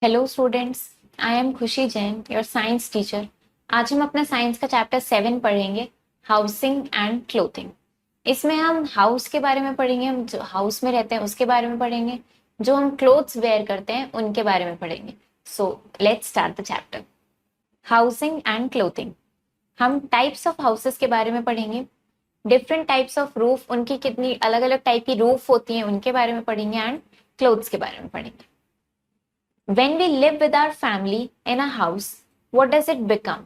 Hello students, I am खुशी Jain, your science teacher. आज हम अपना साइंस का चैप्टर 7 पढ़ेंगे, हाउसिंग एंड क्लोथिंग। इसमें हम हाउस के बारे में पढ़ेंगे, हम जो हाउस में रहते हैं उसके बारे में पढ़ेंगे, जो हम क्लोथ्स वेयर करते हैं उनके बारे में पढ़ेंगे। So let's start the chapter. Housing and clothing. हम टाइप्स ऑफ हाउसेस के बारे में पढ़ेंगे, डिफरेंट टाइप्स ऑफ रूफ, उनकी कितनी अलग अलग टाइप की रूफ होती हैं उनके बारे में पढ़ेंगे, एंड क्लोथ्स के बारे में पढ़ेंगे। When we live with our family in a house, what does it become?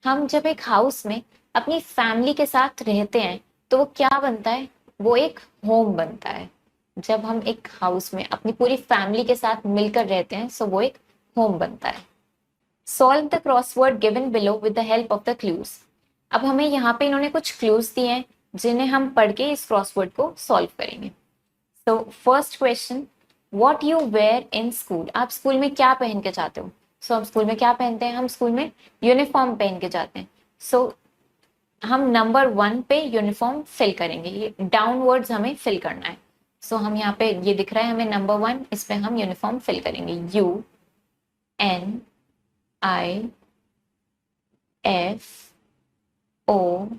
हम जब एक हाउस में अपनी फैमिली के साथ रहते हैं तो वो क्या बनता है? वो एक होम बनता है। जब हम एक हाउस में अपनी पूरी फैमिली के साथ मिलकर रहते हैं सो वो एक होम बनता है। Solve the crossword given below with the help of the clues. अब हमें यहाँ पे इन्होंने कुछ क्लूज दिए हैं जिन्हें हम पढ़ के इस क्रॉसवर्ड को सॉल्व करेंगे। तो first question, what you wear in school. आप स्कूल में क्या पहन के जाते हो? हम स्कूल में क्या पहनते हैं? हम स्कूल में यूनिफॉर्म पहन के जाते हैं। हम नंबर 1 पे यूनिफॉर्म फिल करेंगे, ये डाउनवर्ड्स हमें फिल करना है। हम यहाँ पे ये दिख रहा है हमें नंबर 1, इस पे हम यूनिफॉर्म फिल करेंगे। UNIFORM,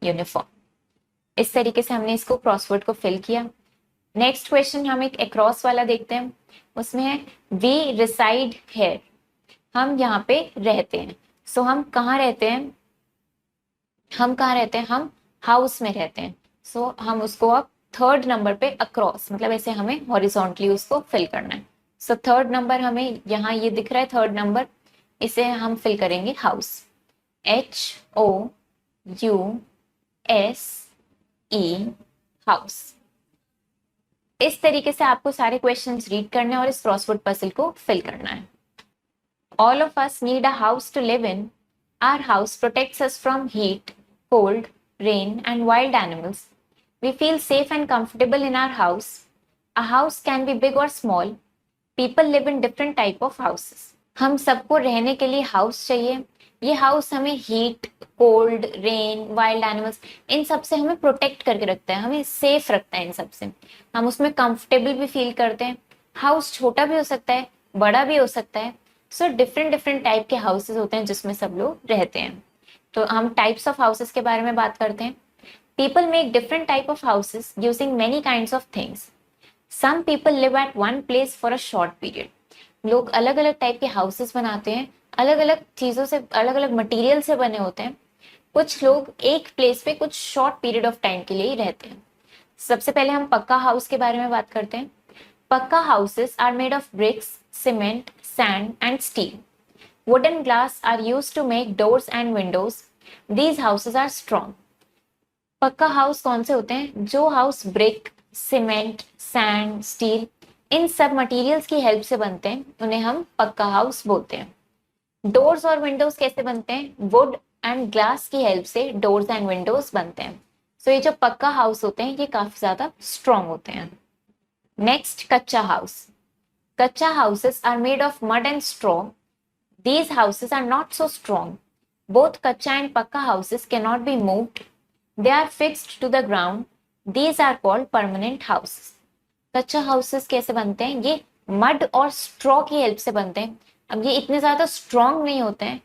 uniform. इस तरीके से हमने इसको क्रॉसवर्ड को फिल किया। नेक्स्ट क्वेश्चन हम एक अक्रॉस वाला देखते हैं, उसमें है वी रिसाइड हेयर। हम यहाँ पे रहते हैं। हम कहाँ रहते हैं? हम हाउस में रहते हैं। हम उसको अब थर्ड नंबर पे अक्रॉस, मतलब ऐसे हमें हॉरिजॉन्टली उसको फिल करना है। थर्ड नंबर हमें यहाँ ये दिख रहा है, थर्ड नंबर, इसे हम फिल करेंगे हाउस। HOUSE, house. इस तरीके से आपको सारे क्वेश्चंस रीड करने और इस क्रॉसवर्ड पजल को फिल करना है। All of us need a house to live in. Our house protects us from heat, cold, rain, and wild animals. We feel safe and comfortable in our house. A house can be big or small. People live in different type of houses. हम सबको रहने के लिए house चाहिए। ये house हमें heat, cold, rain, wild animals, इन सब से हमें प्रोटेक्ट करके रखता है, हमें सेफ रखता है इन सब से। हम उसमें कंफर्टेबल भी फील करते हैं। हाउस छोटा भी हो सकता है, बड़ा भी हो सकता है। डिफरेंट डिफरेंट टाइप के हाउसेस होते हैं जिसमें सब लोग रहते हैं। तो हम टाइप्स ऑफ हाउसेस के बारे में बात करते हैं। People make different type of houses using many kinds of things. Some people live at one place for a short period. लोग अलग अलग टाइप के हाउसेस बनाते हैं, अलग अलग चीजों से, अलग अलग मटेरियल से बने होते हैं। कुछ लोग एक प्लेस पे कुछ शॉर्ट पीरियड ऑफ टाइम के लिए ही रहते हैं। सबसे पहले हम पक्का हाउस के बारे में बात करते हैं। Pucca houses are made of bricks, cement, sand and steel. Wooden glass are used to make doors and windows. These houses are strong. Pucca house कौन से होते हैं? जो house brick, cement, sand, steel, इन सब मटेरियल्स की हेल्प से बनते हैं उन्हें हम पक्का हाउस बोलते हैं। डोर्स और विंडोज कैसे बनते हैं? वुड एंड ग्लास की हेल्प से डोर्स एंड विंडोज बनते हैं। ये जो पक्का हाउस होते हैं ये काफी ज्यादा स्ट्रॉन्ग होते हैं। Next, kachcha house. Kachcha houses are made of mud and straw. These houses are not so strong. Both kachcha and pakka houses can not be moved. They are fixed to the ground. These are called permanent houses. Kachcha houses कैसे बनते हैं? ये mud और straw की help से बनते हैं। अब ये इतने ज्यादा स्ट्रॉन्ग नहीं होते हैं,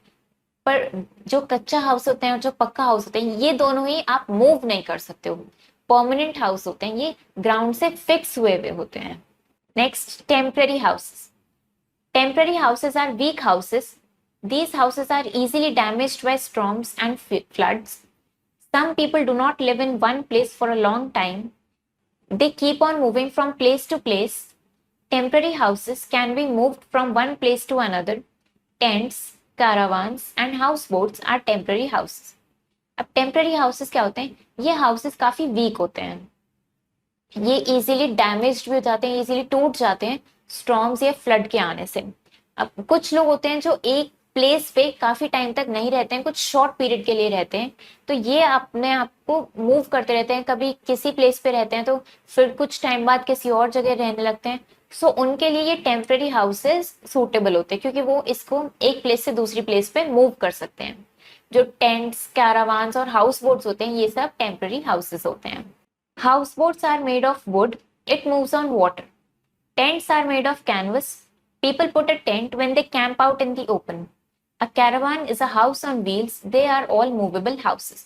पर जो कच्चा हाउस होते हैं और जो पक्का हाउस होते हैं ये दोनों ही आप मूव नहीं कर सकते हो। परमानेंट हाउस होते हैं, ये ग्राउंड से फिक्स हुए हुए होते हैं। Next, temporary houses. Temporary houses are weak houses. These houses are easily damaged by storms and floods. Some people do not live in one place for a long time. They keep on moving from place to place. Temporary houses can be moved from one place to another. Tents, caravans, and houseboats are temporary houses. अब temporary houses क्या होते हैं? ये houses काफी week होते हैं, ये easily damaged भी हो जाते हैं, इजीली टूट जाते हैं स्टॉर्म्स या फ्लड के आने से। अब कुछ लोग होते हैं जो एक प्लेस पे काफी टाइम तक नहीं रहते हैं, कुछ शॉर्ट पीरियड के लिए रहते हैं, तो ये अपने आप को मूव करते रहते हैं। कभी किसी प्लेस पे रहते हैं तो फिर कुछ टाइम बाद किसी और जगह रहने लगते हैं। उनके लिए ये टेम्पररी हाउसेस सूटेबल होते हैं क्योंकि वो इसको एक प्लेस से दूसरी प्लेस पे मूव कर सकते हैं। जो टेंट्स, कैरावान्स और हाउस बोट्स होते हैं ये सब टेम्पररी हाउसेस होते हैं। Houseboats are made of wood. It moves on water. Tents are made of canvas. People put a tent when they camp out in the open. A caravan is a house on wheels. They are all movable houses.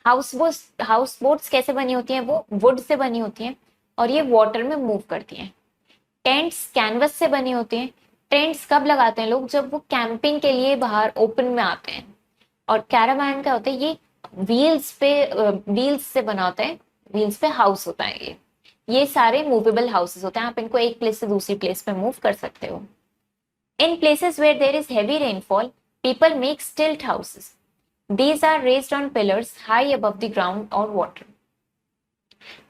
House boats कैसे बनी होती हैं? वो would say बनी होती हैं और ये वाटर में मूव करती हैं. टेंट्स कैनवस से बनी होती हैं. टेंट्स कब लगाते हैं लोग? जब वो कैंपिंग के लिए बाहर ओपन में आते हैं. और कैरावान का होता है ये व्हील्स से बना होता है. व्हील्स पे हाउस होता है ये सारे मूवेबल हाउसेस होते हैं. आप इनको एक प्लेस से दूसरी प्लेस पे मूव कर सकते हो. In places where there is heavy rainfall people make stilt houses. These are raised on pillars high above the ground or water.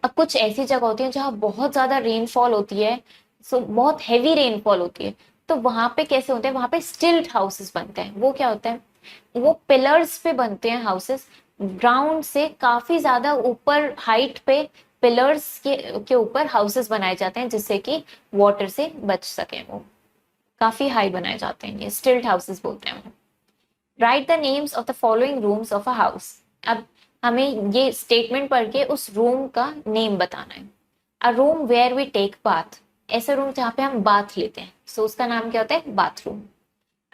अब कुछ ऐसी जगह होती है जहाँ बहुत ज्यादा रेनफॉल होती है, बहुत हैवी रेनफॉल होती है, तो वहां पे कैसे होते हैं? वहां पे स्टिल्ट हाउसेस बनते हैं. वो क्या होता है? वो पिलर्स पे बनते हैं हाउसेस. ग्राउंड से काफी ज्यादा ऊपर हाइट पे पिलर्स के ऊपर हाउसेस बनाए जाते हैं जिससे कि वाटर से बच सके. वो काफी हाई बनाए जाते हैं. ये स्टिल्ट हाउसेस बोलते हैं. Right the names of the following rooms of a house. अब हमें ये स्टेटमेंट पढ़ के उस रूम का नेम बताना है. A room where we take bath. ऐसा रूम जहाँ पे हम बाथ लेते हैं, सो उसका नाम क्या होता है? Bathroom.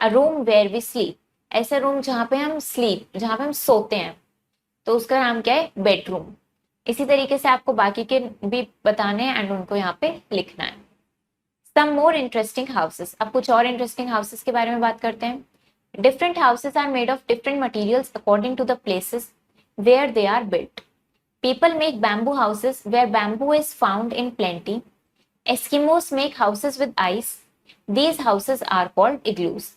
A room where we sleep. ऐसा रूम जहाँ पे हम सोते हैं, तो उसका नाम क्या है? बेडरूम. इसी तरीके से आपको बाकी के भी बताने हैं एंड उनको यहाँ पे लिखना है. सम मोर इंटरेस्टिंग हाउसेस. अब कुछ और इंटरेस्टिंग हाउसेस के बारे में बात करते हैं. Different houses are made of different materials according to the places where they are built. People make bamboo houses where bamboo is found in plenty. Eskimos make houses with ice. These houses are called igloos.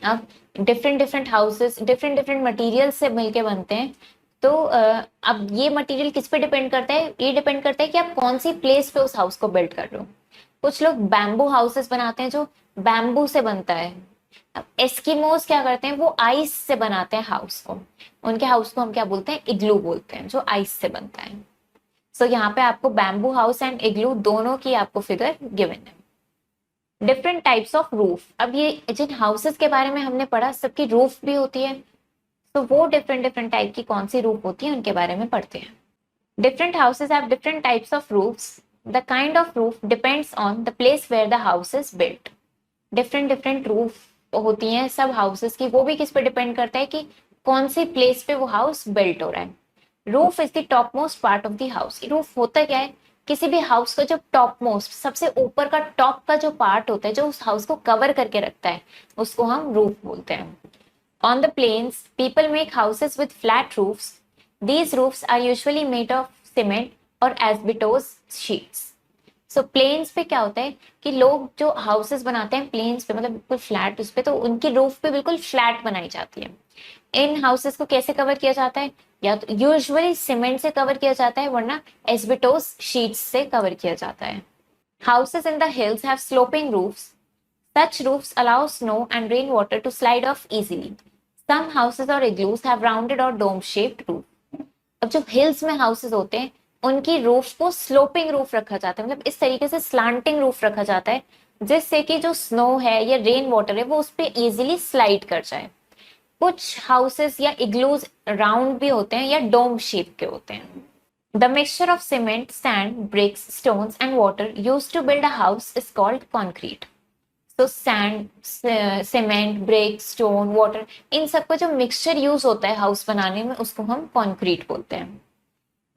अब different houses different materials से मिलके बनते हैं. तो अब ये material किस पे डिपेंड करता है? ये डिपेंड करता है कि आप कौन सी प्लेस पे उस हाउस को बिल्ड कर रहे हो. कुछ लोग बैम्बू हाउसेस बनाते हैं जो बैम्बू से बनता है. अब एस्किमोस क्या करते हैं? वो आइस से बनाते हैं हाउस को. उनके हाउस को हम क्या बोलते हैं? इग्लू बोलते हैं, जो आइस से बनता है. सो यहाँ पे आपको बैम्बू हाउस एंड इग्लू दोनों की आपको फिगर गिवन है. Different types of roof. अब ये जिन हाउसेस के बारे में हमने पढ़ा सबकी रूफ भी होती है, तो वो डिफरेंट टाइप की कौन सी रूफ होती है उनके बारे में पढ़ते हैं. Different houses have different types of roofs. The kind of roof depends on the place where the house is built. Different roof होती हैं सब हाउसेस की. वो भी किस पे डिपेंड करता है कि कौन सी प्लेस पे वो हाउस बिल्ट हो रहा है. Roof is the top most part of the house. Roof होता क्या है? किसी भी हाउस का जो टॉप मोस्ट, सबसे ऊपर का टॉप का जो पार्ट होता है, जो उस हाउस को कवर करके रखता है, उसको हम रूफ बोलते हैं. On the plains people make houses with flat roofs. These roofs are usually made of cement और एस्बेस्टोस शीट्स. सो प्लेन्स पे क्या होता है कि लोग जो हाउसेस बनाते हैं प्लेन्स पे, मतलब बिल्कुल फ्लैट उस पे, तो उनकी रूफ पे बिल्कुल फ्लैट बनाई जाती है. इन हाउसेस को कैसे कवर किया जाता है? या तो यूजुअली सीमेंट से कवर किया जाता है, वरना एस्बेस्टोस शीट्स से कवर किया जाता है. Houses in the hills have sloping roofs. Such roofs allow snow and rain water to slide off easily. Some houses और इग्लूज हैव राउंडेड और डोम शेप्ड रूफ. अब जो हिल्स में हाउसेस होते हैं उनकी रूफ को स्लोपिंग रूफ रखा जाता है, मतलब इस तरीके से स्लांटिंग रूफ रखा जाता है जिससे कि जो स्नो है या रेन वाटर है वो उस पर इजीली स्लाइड कर जाए. कुछ हाउसेस या इग्लूज राउंड भी होते हैं या डोम शेप के होते हैं. The mixture of cement, sand, bricks, stones and water used to build a house is called concrete. तो sand, cement, brick, stone, water, इन सबका जो मिक्सचर यूज होता है हाउस बनाने में उसको हम कंक्रीट बोलते हैं.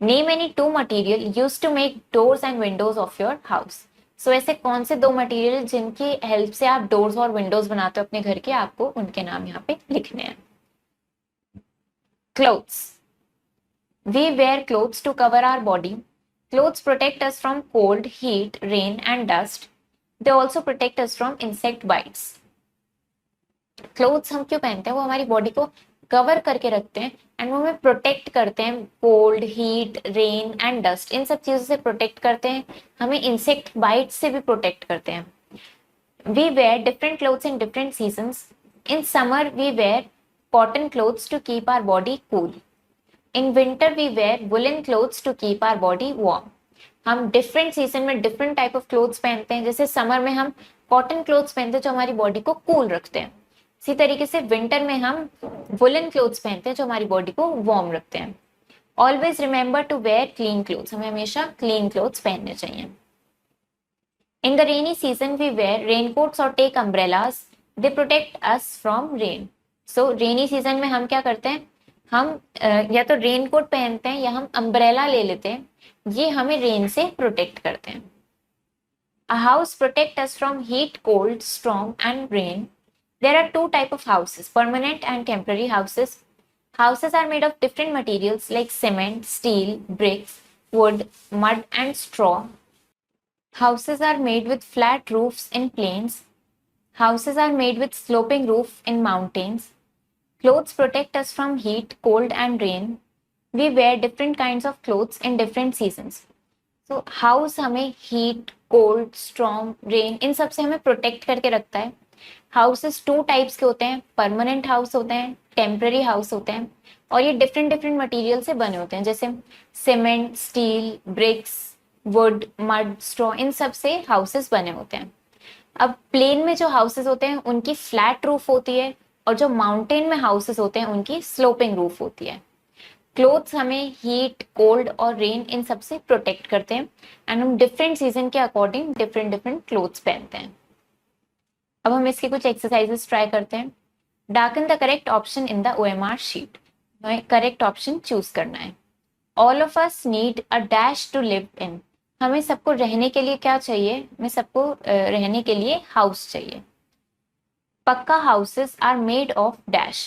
Name any two material used to make doors and windows of your house. So ऐसे कौन से दो मटेरियल जिनकी हेल्प से आप डोर्स और विंडोज बनाते हो अपने घर के, आपको उनके नाम यहाँ पे लिखने हैं. Clothes. We wear clothes to cover our body. Clothes protect us from cold, heat, rain and dust. They also protect us from insect bites. Clothes हम क्यों पहनते हैं? वो हमारी बॉडी को कवर करके रखते हैं एंड वो हमें प्रोटेक्ट करते हैं cold, heat, rain and dust. इन सब चीजों से प्रोटेक्ट करते हैं. हमें इंसेक्ट बाइट से भी प्रोटेक्ट करते हैं. We wear different clothes in different seasons. In summer we wear cotton clothes to keep our body cool. In winter we wear woollen clothes to keep our body warm. हम different season में different type of clothes पहनते हैं. जैसे summer में हम cotton clothes पहनते हैं जो हमारी बॉडी को कूल रखते हैं. इसी तरीके से विंटर में हम वुलन क्लोथ्स पहनते हैं जो हमारी बॉडी को वार्म रखते हैं. Always remember to wear clean clothes. हमें हमेशा क्लीन क्लोथ्स पहनने चाहिए. In the rainy season, we wear raincoats or take umbrellas. They protect us from rain. So rainy season में हम क्या करते हैं, हम या तो रेनकोट पहनते हैं या हम अम्ब्रेला ले लेते हैं, ये हमें रेन से प्रोटेक्ट करते हैं. A house protect us from heat, cold, storm and rain. There are two type of houses, permanent and temporary houses. Houses are made of different materials like cement, steel, bricks, wood, mud and straw. Houses are made with flat roofs in plains. Houses are made with sloping roof in mountains. Clothes protect us from heat, cold and rain. We wear different kinds of clothes in different seasons. So house हमें heat, cold, storm, rain इन सब से हमें protect करके रखता है. Houses two types के होते हैं, परमानेंट हाउस होते हैं, टेम्पररी हाउस होते हैं, और ये डिफरेंट डिफरेंट मटेरियल से बने होते हैं, जैसे cement, steel, bricks, wood, mud, straw, इन सब से हाउसेस बने होते हैं. अब प्लेन में जो हाउसेस होते हैं उनकी फ्लैट रूफ होती है, और जो माउंटेन में हाउसेस होते हैं उनकी स्लोपिंग रूफ होती है. क्लोथ्स हमें हीट, कोल्ड और रेन इन सब से प्रोटेक्ट करते हैं, एंड हम डिफरेंट सीजन के अकॉर्डिंग डिफरेंट डिफरेंट क्लोथ्स पहनते हैं. अब हम इसके कुछ एक्सरसाइजेस ट्राई करते हैं. Darken the correct option in the OMR sheet. हमें करेक्ट ऑप्शन चूज करना है. All of us need a dash to live in. हमें सबको रहने के लिए क्या चाहिए, हमें सबको रहने के लिए हाउस चाहिए. Pakka houses are made of dash.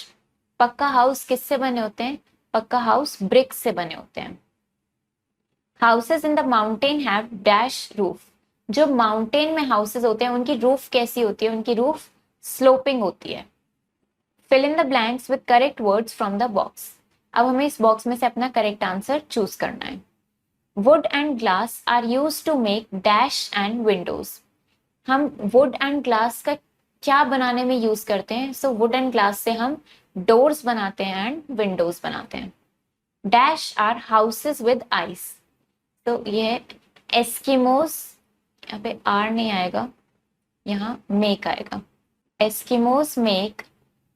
Pakka house किससे बने होते हैं, पक्का हाउस ब्रिक्स से बने होते हैं. Houses in the mountain have dash roof. जो माउंटेन में हाउसेस होते हैं उनकी रूफ कैसी होती है, उनकी रूफ स्लोपिंग होती है. Fill in the blanks with correct words from the box. अब हमें इस बॉक्स में से अपना करेक्ट आंसर चूज करना है. Wood and glass are use to make dash and windows. हम वुड एंड ग्लास का क्या बनाने में यूज करते हैं, सो वुड एंड ग्लास से हम डोर्स बनाते हैं एंड विंडोज बनाते हैं. Dash are houses with ice. तो ये एस्किमोस, यहाँ पे आर नहीं आएगा, यहाँ मेक आएगा. Eskimos make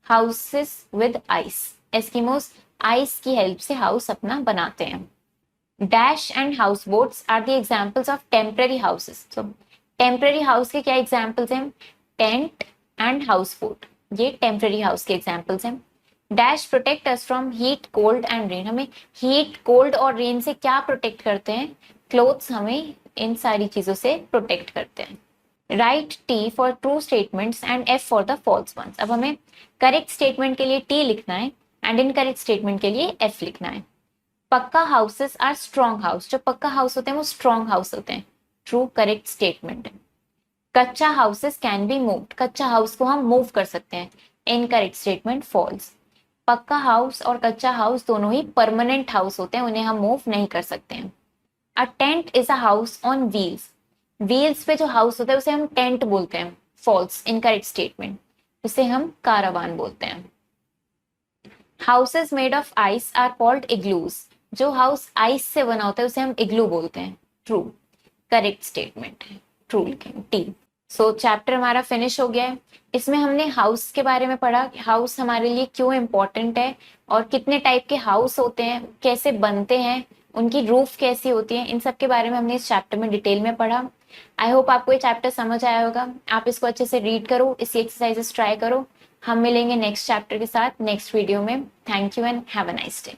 houses with ice. Eskimos ice की हेल्प से हाउस अपना बनाते हैं. Dash and house boats are the examples of temporary houses. तो टेम्पररी हाउस के क्या एग्जाम्पल्स हैं, टेंट एंड हाउस बोट, ये टेम्पररी हाउस के एग्जाम्पल्स हैं. Dash protect us from heat, cold and rain. हमें हीट, कोल्ड और रेन से क्या प्रोटेक्ट करते हैं, क्लोथ्स हमें इन सारी चीजों से प्रोटेक्ट करते हैं. Write T for true statements and F for the false ones. अब हमें करेक्ट स्टेटमेंट के लिए T लिखना है एंड इनकरेक्ट स्टेटमेंट के लिए F लिखना है. पक्का हाउसेस आर स्ट्रॉन्ग हाउस. जो पक्का हाउस होते हैं वो स्ट्रॉन्ग हाउस होते हैं, ट्रू करेक्ट स्टेटमेंट है. कच्चा हाउसेस कैन बी मूव्ड. कच्चा हाउस को हम मूव कर सकते हैं, इनकरेक्ट स्टेटमेंट फॉल्स. पक्का हाउस और कच्चा हाउस दोनों ही परमानेंट हाउस होते हैं, उन्हें हम मूव नहीं कर सकते हैं. A tent is a house on wheels. Wheels पे जो हाउस होता है उसे हम टेंट बोलते हैं, फॉल्स, इनकरेक्ट स्टेटमेंट. उसे हम कारावान बोलते हैं. Houses made of ice are called igloos. जो हाउस आइस से बना होता है उसे हम इग्लू बोलते हैं, ट्रू करेक्ट स्टेटमेंट है, ट्रू लिखेंगे T. सो चैप्टर हमारा फिनिश हो गया है. इसमें हमने हाउस के बारे में पढ़ा, हाउस हमारे लिए क्यों इम्पोर्टेंट है और कितने टाइप के हाउस होते हैं, कैसे बनते हैं, उनकी रूफ कैसी होती है, इन सब के बारे में हमने इस चैप्टर में डिटेल में पढ़ा. आई होप आपको ये चैप्टर समझ आया होगा. आप इसको अच्छे से रीड करो, इसकी एक्सरसाइजेस ट्राई करो. हम मिलेंगे नेक्स्ट चैप्टर के साथ नेक्स्ट वीडियो में. Thank you and have a nice day.